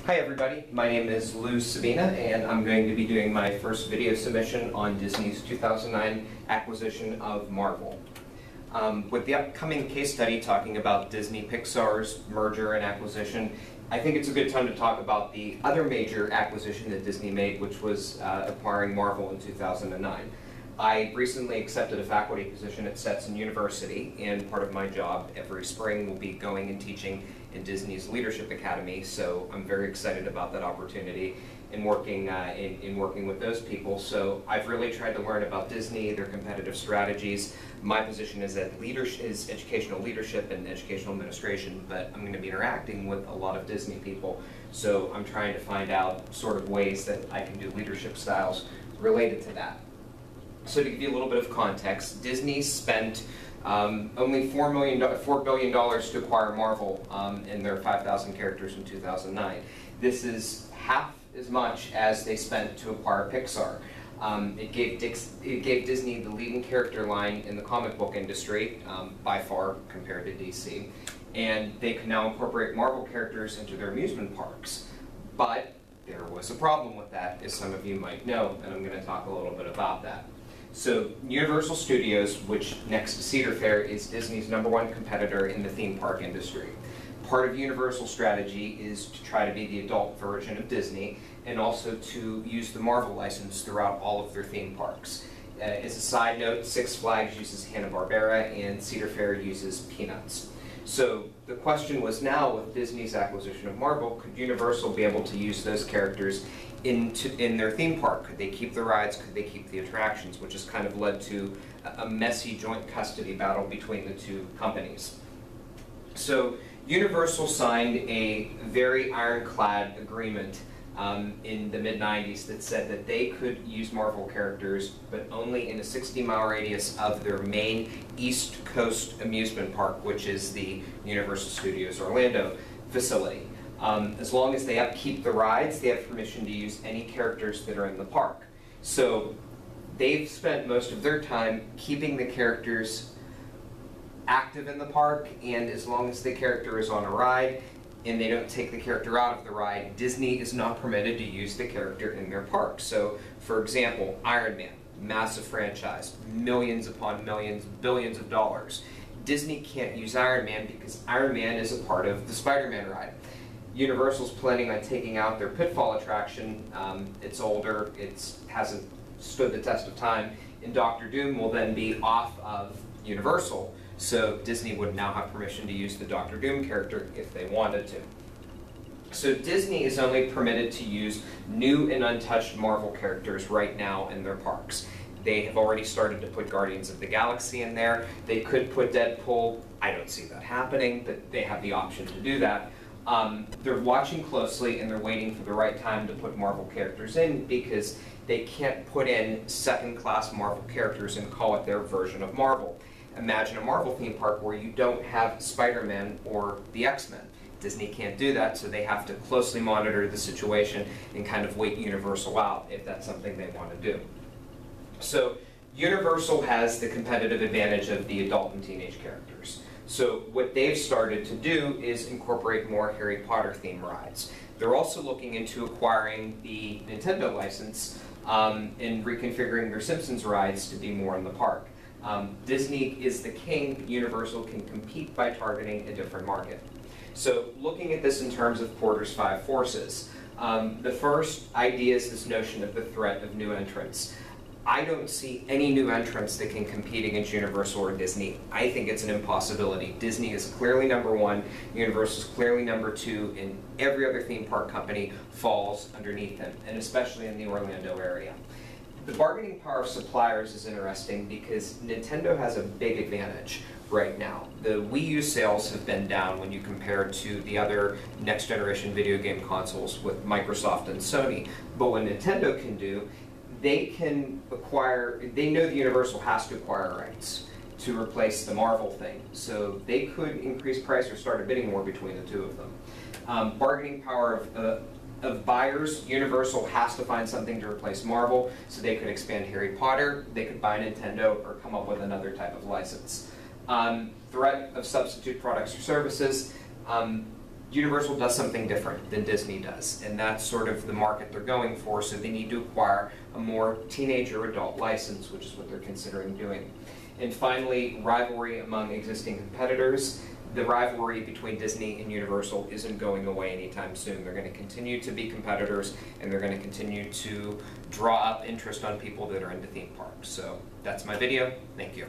Hi everybody, my name is Lou Sabina and I'm going to be doing my first video submission on Disney's 2009 acquisition of Marvel. With the upcoming case study talking about Disney Pixar's merger and acquisition, I think it's a good time to talk about the other major acquisition that Disney made, which was acquiring Marvel in 2009. I recently accepted a faculty position at Stetson University, and part of my job every spring will be going and teaching in Disney's Leadership Academy, so I'm very excited about that opportunity and working with those people. So I've really tried to learn about Disney, their competitive strategies. My position is educational leadership and educational administration, but I'm going to be interacting with a lot of Disney people, so I'm trying to find out sort of ways that I can do leadership styles related to that. So to give you a little bit of context, Disney spent only $4 billion to acquire Marvel in their 5,000 characters in 2009. This is half as much as they spent to acquire Pixar. It gave Disney the leading character line in the comic book industry, by far compared to DC, and they can now incorporate Marvel characters into their amusement parks. But there was a problem with that, as some of you might know, and I'm going to talk a little bit about that. So Universal Studios, which next to Cedar Fair is Disney's #1 competitor in the theme park industry. Part of Universal's strategy is to try to be the adult version of Disney and also to use the Marvel license throughout all of their theme parks. As a side note, Six Flags uses Hanna-Barbera and Cedar Fair uses Peanuts. So the question was now, with Disney's acquisition of Marvel, could Universal be able to use those characters in their theme park? Could they keep the rides? Could they keep the attractions? Which has kind of led to a messy joint custody battle between the two companies. So Universal signed a very ironclad agreement in the mid-90s that said that they could use Marvel characters, but only in a 60-mile radius of their main East Coast amusement park, which is the Universal Studios Orlando facility. As long as they upkeep the rides, they have permission to use any characters that are in the park. So they've spent most of their time keeping the characters active in the park, and as long as the character is on a ride and they don't take the character out of the ride, Disney is not permitted to use the character in their park. So, for example, Iron Man, massive franchise, millions upon millions, billions of dollars. Disney can't use Iron Man because Iron Man is a part of the Spider-Man ride. Universal's planning on taking out their Pitfall attraction. It's older, it hasn't stood the test of time, and Doctor Doom will then be off of Universal. So Disney would now have permission to use the Doctor Doom character if they wanted to. So Disney is only permitted to use new and untouched Marvel characters right now in their parks. They have already started to put Guardians of the Galaxy in there. They could put Deadpool. I don't see that happening, but they have the option to do that. They're watching closely and they're waiting for the right time to put Marvel characters in, because they can't put in second-class Marvel characters and call it their version of Marvel. Imagine a Marvel theme park where you don't have Spider-Man or the X-Men. Disney can't do that, so they have to closely monitor the situation and kind of wait Universal out if that's something they want to do. So Universal has the competitive advantage of the adult and teenage characters. So what they've started to do is incorporate more Harry Potter themed rides. They're also looking into acquiring the Nintendo license and reconfiguring their Simpsons rides to be more in the park. Disney is the king. Universal can compete by targeting a different market. So looking at this in terms of Porter's 5 forces, the first idea is this notion of the threat of new entrants. I don't see any new entrants that can compete against Universal or Disney. I think it's an impossibility. Disney is clearly #1, Universal is clearly #2, and every other theme park company falls underneath them, and especially in the Orlando area. The bargaining power of suppliers is interesting because Nintendo has a big advantage right now. The Wii U sales have been down when you compare to the other next generation video game consoles with Microsoft and Sony. But what Nintendo can do, they know the Universal has to acquire rights to replace the Marvel thing. So they could increase price or start a bidding war between the two of them. Bargaining power of buyers, Universal has to find something to replace Marvel, so they could expand Harry Potter, they could buy Nintendo, or come up with another type of license. Threat of substitute products or services. Universal does something different than Disney does, and that's sort of the market they're going for, so they need to acquire a more teenage or adult license, which is what they're considering doing. And finally, rivalry among existing competitors. The rivalry between Disney and Universal isn't going away anytime soon. They're going to continue to be competitors, and they're going to continue to draw up interest on people that are into theme parks. So that's my video. Thank you.